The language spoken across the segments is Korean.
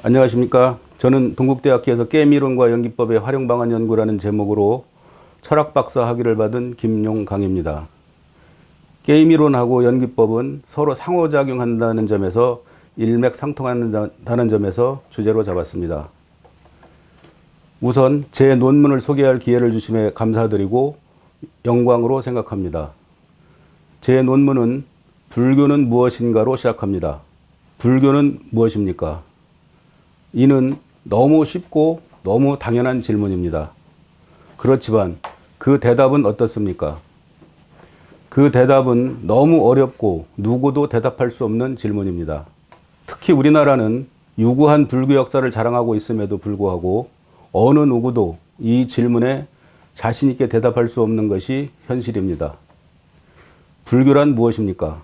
안녕하십니까. 저는 동국대학교에서 게임이론과 연기법의 활용방안 연구라는 제목으로 철학박사 학위를 받은 김용강입니다. 게임이론하고 연기법은 서로 상호작용한다는 점에서 일맥상통한다는 점에서 주제로 잡았습니다. 우선 제 논문을 소개할 기회를 주심에 감사드리고 영광으로 생각합니다. 제 논문은 불교는 무엇인가로 시작합니다. 불교는 무엇입니까? 이는 너무 쉽고 너무 당연한 질문입니다. 그렇지만 그 대답은 어떻습니까? 그 대답은 너무 어렵고 누구도 대답할 수 없는 질문입니다. 특히 우리나라는 유구한 불교 역사를 자랑하고 있음에도 불구하고 어느 누구도 이 질문에 자신 있게 대답할 수 없는 것이 현실입니다. 불교란 무엇입니까?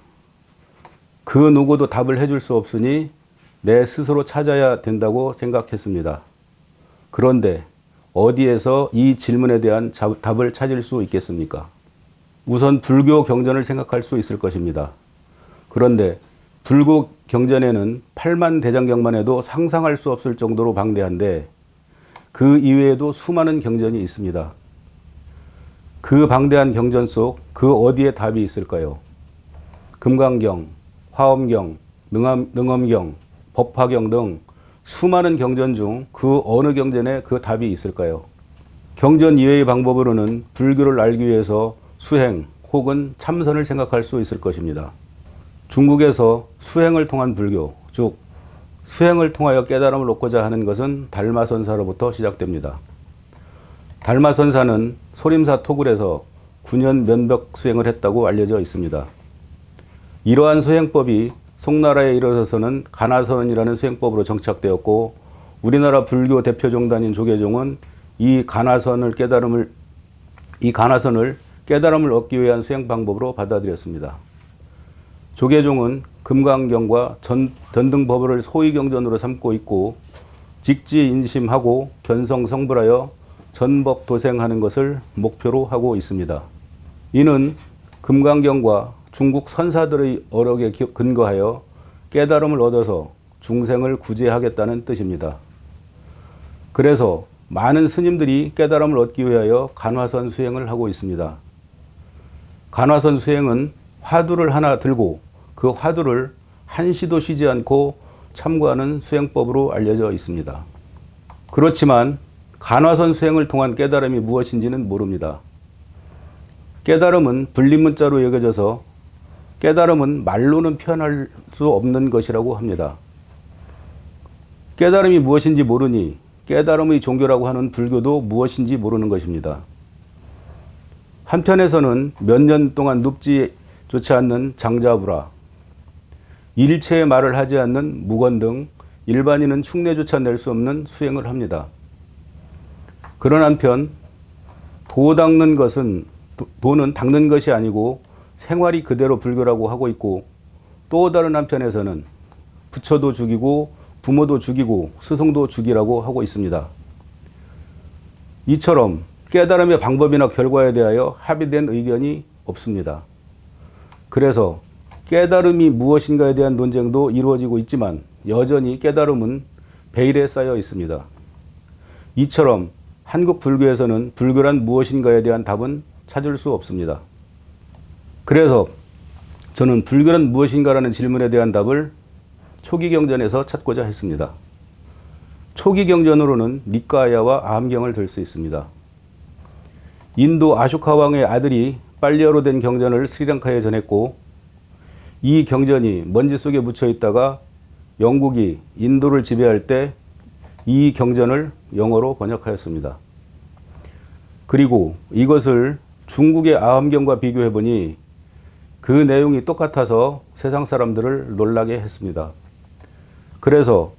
그 누구도 답을 해줄 수 없으니 내 스스로 찾아야 된다고 생각했습니다. 그런데 어디에서 이 질문에 대한 답을 찾을 수 있겠습니까? 우선 불교 경전을 생각할 수 있을 것입니다. 그런데 불교 경전에는 8만 대장경만 해도 상상할 수 없을 정도로 방대한데 그 이외에도 수많은 경전이 있습니다. 그 방대한 경전 속 그 어디에 답이 있을까요? 금강경, 화엄경, 능엄경, 법화경 등 수많은 경전 중 그 어느 경전에 그 답이 있을까요? 경전 이외의 방법으로는 불교를 알기 위해서 수행 혹은 참선을 생각할 수 있을 것입니다. 중국에서 수행을 통한 불교, 즉 수행을 통하여 깨달음을 얻고자 하는 것은 달마선사로부터 시작됩니다. 달마선사는 소림사 토굴에서 9년 면벽 수행을 했다고 알려져 있습니다. 이러한 수행법이 송나라에 이르러서는 가나선이라는 수행법으로 정착되었고 우리나라 불교 대표 종단인 조계종은 이 가나선을 깨달음을 얻기 위한 수행 방법으로 받아들였습니다. 조계종은 금강경과 전등법을 소위경전으로 삼고 있고 직지인심하고 견성성불하여 전법도생하는 것을 목표로 하고 있습니다. 이는 금강경과 중국 선사들의 어록에 근거하여 깨달음을 얻어서 중생을 구제하겠다는 뜻입니다. 그래서 많은 스님들이 깨달음을 얻기 위하여 간화선 수행을 하고 있습니다. 간화선 수행은 화두를 하나 들고 그 화두를 한시도 쉬지 않고 참고하는 수행법으로 알려져 있습니다. 그렇지만 간화선 수행을 통한 깨달음이 무엇인지는 모릅니다. 깨달음은 불림문자로 여겨져서 깨달음은 말로는 표현할 수 없는 것이라고 합니다. 깨달음이 무엇인지 모르니 깨달음의 종교라고 하는 불교도 무엇인지 모르는 것입니다. 한편에서는 몇 년 동안 눕지조차 않는 장자부라, 일체의 말을 하지 않는 무건 등 일반인은 흉내조차 낼 수 없는 수행을 합니다. 그런 한편 도는 닦는 것이 아니고 생활이 그대로 불교라고 하고 있고 또 다른 한편에서는 부처도 죽이고 부모도 죽이고 스승도 죽이라고 하고 있습니다. 이처럼 깨달음의 방법이나 결과에 대하여 합의된 의견이 없습니다. 그래서 깨달음이 무엇인가에 대한 논쟁도 이루어지고 있지만 여전히 깨달음은 베일에 쌓여 있습니다. 이처럼 한국 불교에서는 불교란 무엇인가에 대한 답은 찾을 수 없습니다. 그래서 저는 불교란 무엇인가라는 질문에 대한 답을 초기 경전에서 찾고자 했습니다. 초기 경전으로는 니까야와 아함경을 들 수 있습니다. 인도 아쇼카 왕의 아들이 빨리어로 된 경전을 스리랑카에 전했고 이 경전이 먼지 속에 묻혀 있다가 영국이 인도를 지배할 때 이 경전을 영어로 번역하였습니다. 그리고 이것을 중국의 아함경과 비교해보니 그 내용이 똑같아서 세상 사람들을 놀라게 했습니다. 그래서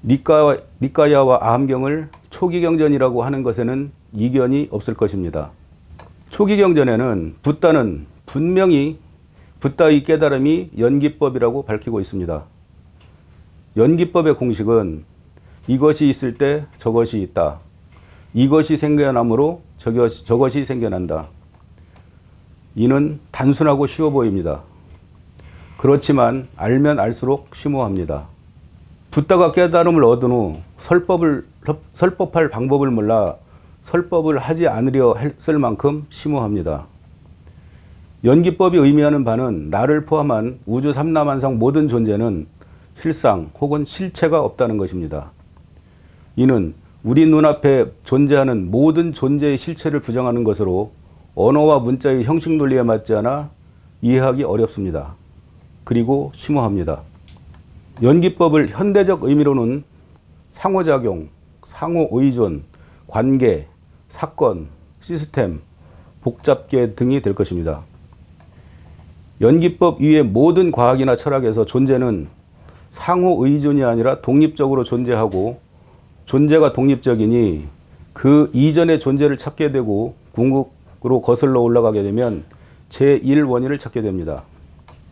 니까야와 아함경을 초기 경전이라고 하는 것에는 이견이 없을 것입니다. 초기 경전에는 붓다는 분명히 붓다의 깨달음이 연기법이라고 밝히고 있습니다. 연기법의 공식은 이것이 있을 때 저것이 있다. 이것이 생겨나므로 저것이 생겨난다. 이는 단순하고 쉬워 보입니다. 그렇지만 알면 알수록 심오합니다. 붓다가 깨달음을 얻은 후 설법할 방법을 몰라 설법을 하지 않으려 했을 만큼 심오합니다. 연기법이 의미하는 바는 나를 포함한 우주 삼라만상 모든 존재는 실상 혹은 실체가 없다는 것입니다. 이는 우리 눈앞에 존재하는 모든 존재의 실체를 부정하는 것으로 언어와 문자의 형식 논리에 맞지 않아 이해하기 어렵습니다. 그리고 심오합니다. 연기법을 현대적 의미로는 상호작용, 상호의존, 관계, 사건, 시스템, 복잡계 등이 될 것입니다. 연기법 위의 모든 과학이나 철학에서 존재는 상호의존이 아니라 독립적으로 존재하고 존재가 독립적이니 그 이전의 존재를 찾게 되고 궁극으로 거슬러 올라가게 되면 제1원인을 찾게 됩니다.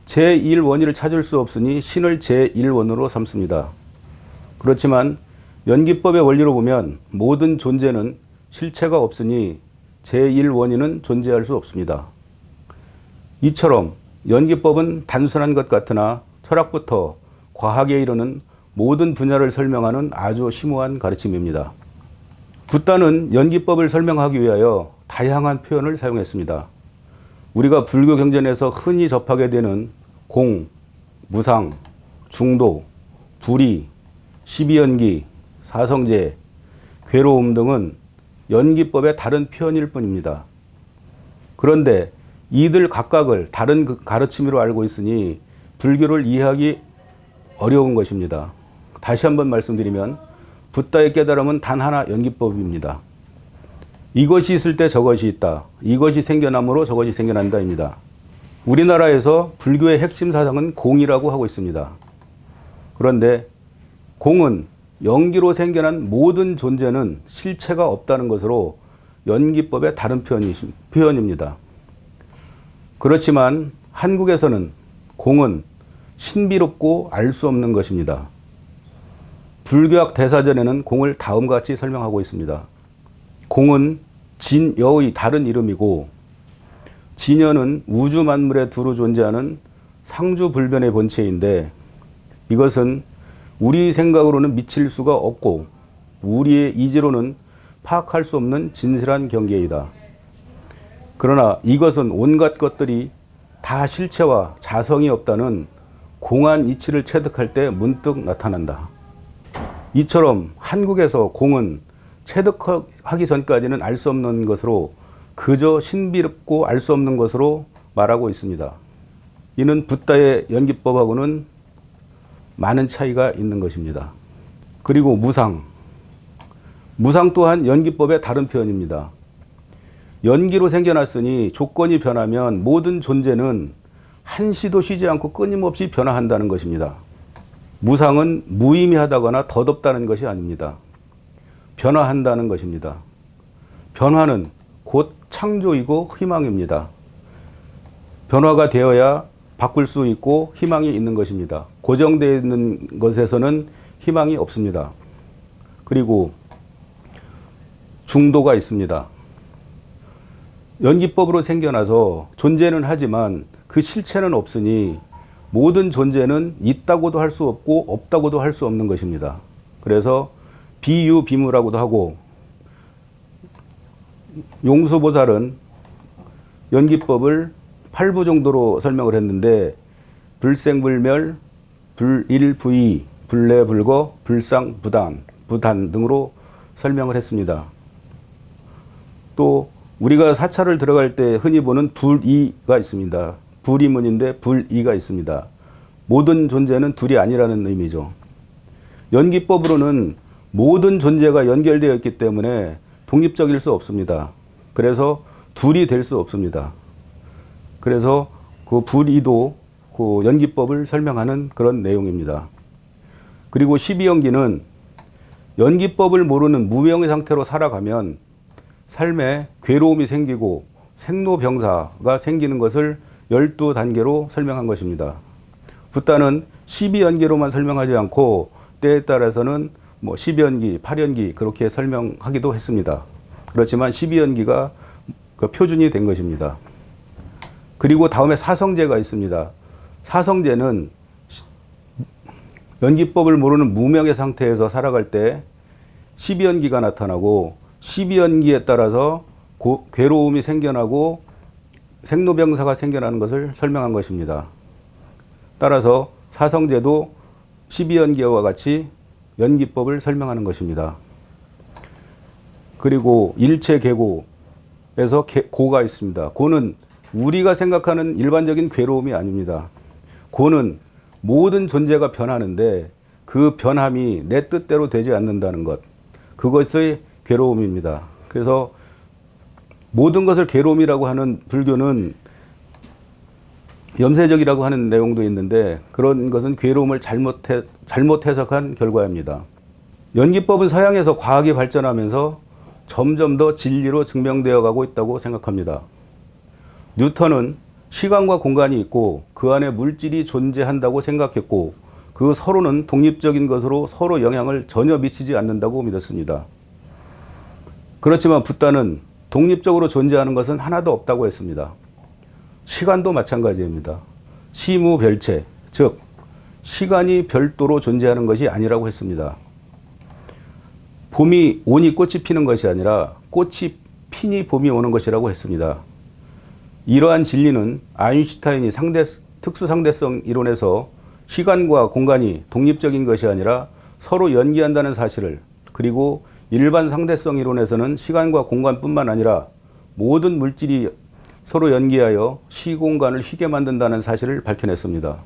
제1원인을 찾을 수 없으니 신을 제1원으로 삼습니다. 그렇지만 연기법의 원리로 보면 모든 존재는 실체가 없으니 제1원인은 존재할 수 없습니다. 이처럼 연기법은 단순한 것 같으나 철학부터 과학에 이르는 모든 분야를 설명하는 아주 심오한 가르침입니다. 붓다는 연기법을 설명하기 위하여 다양한 표현을 사용했습니다. 우리가 불교 경전에서 흔히 접하게 되는 공, 무상, 중도, 불의, 십이연기, 사성제, 괴로움 등은 연기법의 다른 표현일 뿐입니다. 그런데 이들 각각을 다른 가르침으로 알고 있으니 불교를 이해하기 어려운 것입니다. 다시 한번 말씀드리면 붓다의 깨달음은 단 하나 연기법입니다. 이것이 있을 때 저것이 있다. 이것이 생겨나므로 저것이 생겨난다입니다. 우리나라에서 불교의 핵심 사상은 공이라고 하고 있습니다. 그런데 공은 연기로 생겨난 모든 존재는 실체가 없다는 것으로 연기법의 다른 표현입니다. 그렇지만 한국에서는 공은 신비롭고 알 수 없는 것입니다. 불교학 대사전에는 공을 다음과 같이 설명하고 있습니다. 공은 진여의 다른 이름이고 진여는 우주 만물에 두루 존재하는 상주불변의 본체인데 이것은 우리 생각으로는 미칠 수가 없고 우리의 이지로는 파악할 수 없는 진실한 경계이다. 그러나 이것은 온갖 것들이 다 실체와 자성이 없다는 공한 이치를 체득할 때 문득 나타난다. 이처럼 한국에서 공은 체득하기 전까지는 알 수 없는 것으로 그저 신비롭고 알 수 없는 것으로 말하고 있습니다. 이는 붓다의 연기법하고는 많은 차이가 있는 것입니다. 그리고 무상. 무상 또한 연기법의 다른 표현입니다. 연기로 생겨났으니 조건이 변하면 모든 존재는 한시도 쉬지 않고 끊임없이 변화한다는 것입니다. 무상은 무의미하다거나 덧없다는 것이 아닙니다. 변화한다는 것입니다. 변화는 곧 창조이고 희망입니다. 변화가 되어야 바꿀 수 있고 희망이 있는 것입니다. 고정되어 있는 것에서는 희망이 없습니다. 그리고 중도가 있습니다. 연기법으로 생겨나서 존재는 하지만 그 실체는 없으니 모든 존재는 있다고도 할 수 없고 없다고도 할 수 없는 것입니다. 그래서 비유비무라고도 하고 용수보살은 연기법을 8부 정도로 설명을 했는데 불생불멸, 불일부이, 불내불거, 불상부단, 부단 등으로 설명을 했습니다. 또 우리가 사찰을 들어갈 때 흔히 보는 불이가 있습니다. 불이문인데 불이가 있습니다. 모든 존재는 둘이 아니라는 의미죠. 연기법으로는 모든 존재가 연결되어 있기 때문에 독립적일 수 없습니다. 그래서 둘이 될 수 없습니다. 그래서 그 불이도 그 연기법을 설명하는 그런 내용입니다. 그리고 십이연기는 연기법을 모르는 무명의 상태로 살아가면 삶에 괴로움이 생기고 생로병사가 생기는 것을 12단계로 설명한 것입니다. 붓다는 12연기로만 설명하지 않고 때에 따라서는 10연기, 8연기 그렇게 설명하기도 했습니다. 그렇지만 12연기가 그 표준이 된 것입니다. 그리고 다음에 사성제가 있습니다. 사성제는 연기법을 모르는 무명의 상태에서 살아갈 때 12연기가 나타나고 12연기에 따라서 괴로움이 생겨나고 생로병사가 생겨나는 것을 설명한 것입니다. 따라서 사성제도 12연기와 같이 연기법을 설명하는 것입니다. 그리고 일체계고에서 고가 있습니다. 고는 우리가 생각하는 일반적인 괴로움이 아닙니다. 고는 모든 존재가 변하는데 그 변함이 내 뜻대로 되지 않는다는 것, 그것의 괴로움입니다. 그래서 모든 것을 괴로움이라고 하는 불교는 염세적이라고 하는 내용도 있는데 그런 것은 괴로움을 잘못 해석한 결과입니다. 연기법은 서양에서 과학이 발전하면서 점점 더 진리로 증명되어 가고 있다고 생각합니다. 뉴턴은 시간과 공간이 있고 그 안에 물질이 존재한다고 생각했고 그 서로는 독립적인 것으로 서로 영향을 전혀 미치지 않는다고 믿었습니다. 그렇지만 붓다는 독립적으로 존재하는 것은 하나도 없다고 했습니다. 시간도 마찬가지입니다. 시무별체, 즉 시간이 별도로 존재하는 것이 아니라고 했습니다. 봄이 오니 꽃이 피는 것이 아니라 꽃이 피니 봄이 오는 것이라고 했습니다. 이러한 진리는 아인슈타인이 특수상대성 이론에서 시간과 공간이 독립적인 것이 아니라 서로 연기한다는 사실을, 그리고 일반 상대성 이론에서는 시간과 공간뿐만 아니라 모든 물질이 서로 연기하여 시공간을 휘게 만든다는 사실을 밝혀냈습니다.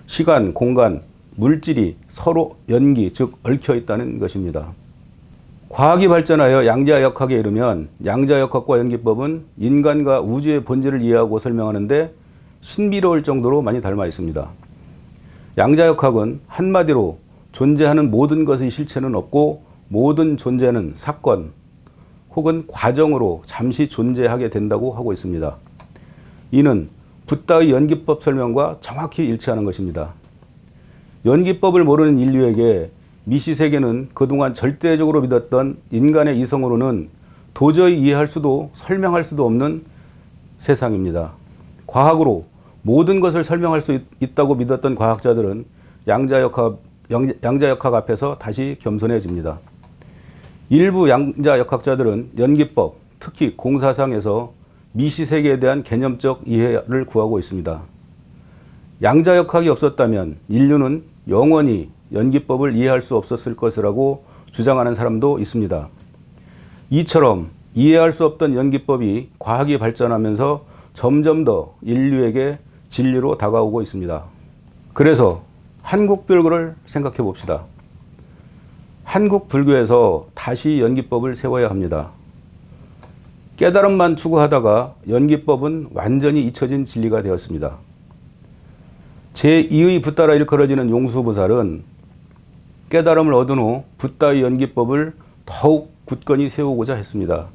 시간, 공간, 물질이 서로 연기, 즉 얽혀 있다는 것입니다. 과학이 발전하여 양자역학에 이르면 양자역학과 연기법은 인간과 우주의 본질을 이해하고 설명하는데 신비로울 정도로 많이 닮아 있습니다. 양자역학은 한마디로 존재하는 모든 것의 실체는 없고 모든 존재는 사건 혹은 과정으로 잠시 존재하게 된다고 하고 있습니다. 이는 붓다의 연기법 설명과 정확히 일치하는 것입니다. 연기법을 모르는 인류에게 미시세계는 그동안 절대적으로 믿었던 인간의 이성으로는 도저히 이해할 수도 설명할 수도 없는 세상입니다. 과학으로 모든 것을 설명할 수 있다고 믿었던 과학자들은 양자역학 앞에서 다시 겸손해집니다. 일부 양자역학자들은 연기법, 특히 공사상에서 미시세계에 대한 개념적 이해를 구하고 있습니다. 양자역학이 없었다면 인류는 영원히 연기법을 이해할 수 없었을 것이라고 주장하는 사람도 있습니다. 이처럼 이해할 수 없던 연기법이 과학이 발전하면서 점점 더 인류에게 진리로 다가오고 있습니다. 그래서 한국 불교를 생각해 봅시다. 한국 불교에서 다시 연기법을 세워야 합니다. 깨달음만 추구하다가 연기법은 완전히 잊혀진 진리가 되었습니다. 제2의 붓다라 일컬어지는 용수보살은 깨달음을 얻은 후 붓다의 연기법을 더욱 굳건히 세우고자 했습니다.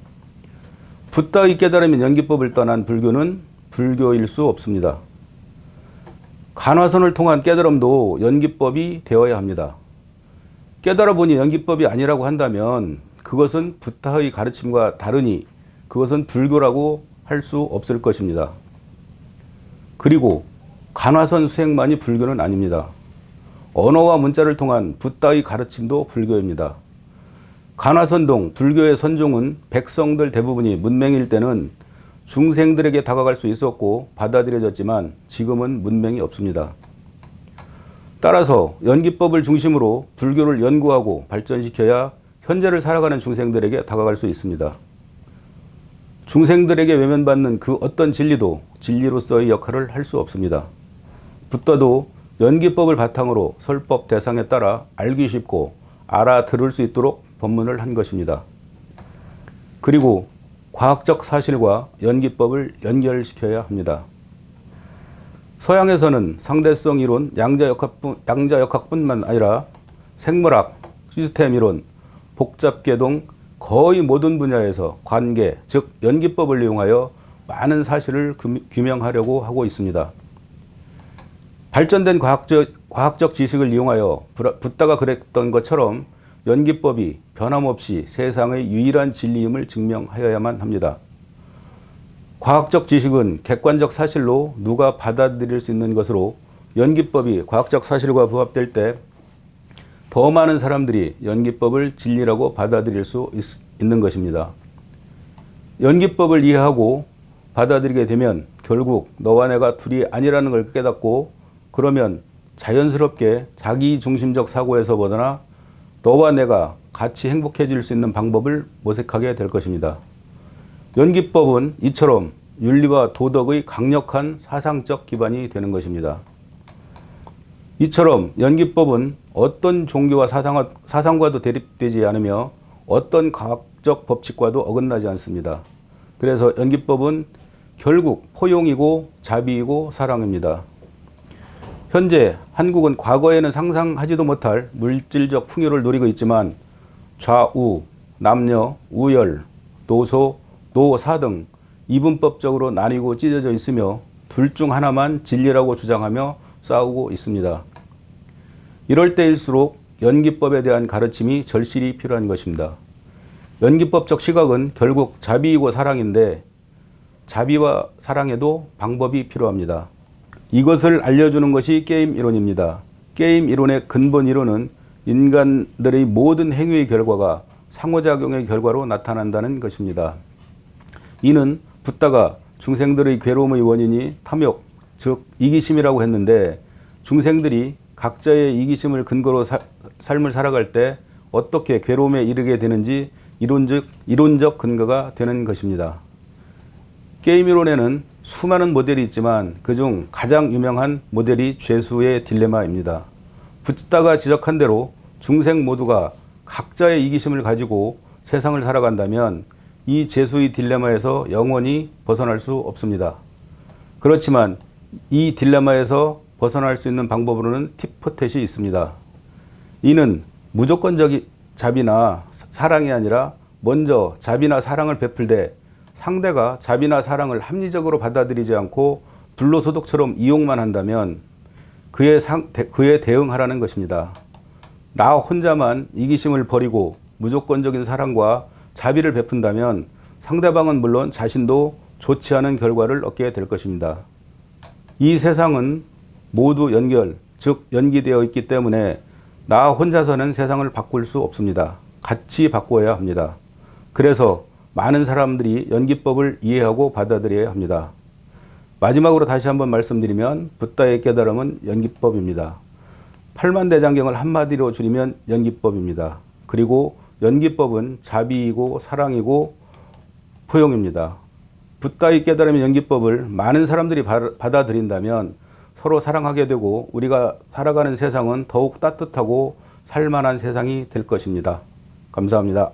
붓다의 깨달음인 연기법을 떠난 불교는 불교일 수 없습니다. 간화선을 통한 깨달음도 연기법이 되어야 합니다. 깨달아 보니 연기법이 아니라고 한다면 그것은 붓다의 가르침과 다르니 그것은 불교라고 할 수 없을 것입니다. 그리고 간화선 수행만이 불교는 아닙니다. 언어와 문자를 통한 붓다의 가르침도 불교입니다. 간화선동 불교의 선종은 백성들 대부분이 문맹일 때는 중생들에게 다가갈 수 있었고 받아들여졌지만 지금은 문맹이 없습니다. 따라서 연기법을 중심으로 불교를 연구하고 발전시켜야 현재를 살아가는 중생들에게 다가갈 수 있습니다. 중생들에게 외면받는 그 어떤 진리도 진리로서의 역할을 할 수 없습니다. 붓다도 연기법을 바탕으로 설법 대상에 따라 알기 쉽고 알아들을 수 있도록 법문을 한 것입니다. 그리고 과학적 사실과 연기법을 연결시켜야 합니다. 서양에서는 상대성 이론, 양자역학뿐만 아니라 생물학, 시스템 이론, 복잡계동 거의 모든 분야에서 관계, 즉 연기법을 이용하여 많은 사실을 규명하려고 하고 있습니다. 발전된 과학적 지식을 이용하여 붓다가 그랬던 것처럼 연기법이 변함없이 세상의 유일한 진리임을 증명하여야만 합니다. 과학적 지식은 객관적 사실로 누가 받아들일 수 있는 것으로 연기법이 과학적 사실과 부합될 때 더 많은 사람들이 연기법을 진리라고 받아들일 수 있는 것입니다. 연기법을 이해하고 받아들이게 되면 결국 너와 내가 둘이 아니라는 걸 깨닫고, 그러면 자연스럽게 자기중심적 사고에서 벗어나 너와 내가 같이 행복해질 수 있는 방법을 모색하게 될 것입니다. 연기법은 이처럼 윤리와 도덕의 강력한 사상적 기반이 되는 것입니다. 이처럼 연기법은 어떤 종교와 사상과도 대립되지 않으며 어떤 과학적 법칙과도 어긋나지 않습니다. 그래서 연기법은 결국 포용이고 자비이고 사랑입니다. 현재 한국은 과거에는 상상하지도 못할 물질적 풍요를 누리고 있지만 좌우, 남녀, 우열, 노소, 노사 등 이분법적으로 나뉘고 찢어져 있으며 둘 중 하나만 진리라고 주장하며 싸우고 있습니다. 이럴 때일수록 연기법에 대한 가르침이 절실히 필요한 것입니다. 연기법적 시각은 결국 자비이고 사랑인데 자비와 사랑에도 방법이 필요합니다. 이것을 알려주는 것이 게임 이론입니다. 게임 이론의 근본 이론은 인간들의 모든 행위의 결과가 상호작용의 결과로 나타난다는 것입니다. 이는 붓다가 중생들의 괴로움의 원인이 탐욕, 즉 이기심이라고 했는데, 중생들이 각자의 이기심을 근거로 삶을 살아갈 때 어떻게 괴로움에 이르게 되는지 이론적 근거가 되는 것입니다. 게임 이론에는 수많은 모델이 있지만 그중 가장 유명한 모델이 죄수의 딜레마입니다. 붓다가 지적한 대로 중생 모두가 각자의 이기심을 가지고 세상을 살아간다면 이 죄수의 딜레마에서 영원히 벗어날 수 없습니다. 그렇지만 이 딜레마에서 벗어날 수 있는 방법으로는 팁포텟이 있습니다. 이는 무조건적 자비나 사랑이 아니라 먼저 자비나 사랑을 베풀되 상대가 자비나 사랑을 합리적으로 받아들이지 않고 불로소득처럼 이용만 한다면 그에 대응하라는 것입니다. 나 혼자만 이기심을 버리고 무조건적인 사랑과 자비를 베푼다면 상대방은 물론 자신도 좋지 않은 결과를 얻게 될 것입니다. 이 세상은 모두 연결, 즉 연기되어 있기 때문에 나 혼자서는 세상을 바꿀 수 없습니다. 같이 바꿔야 합니다. 그래서 많은 사람들이 연기법을 이해하고 받아들여야 합니다. 마지막으로 다시 한번 말씀드리면 붓다의 깨달음은 연기법입니다. 팔만대장경을 한마디로 줄이면 연기법입니다. 그리고 연기법은 자비이고 사랑이고 포용입니다. 붓다의 깨달음의 연기법을 많은 사람들이 받아들인다면 서로 사랑하게 되고 우리가 살아가는 세상은 더욱 따뜻하고 살만한 세상이 될 것입니다. 감사합니다.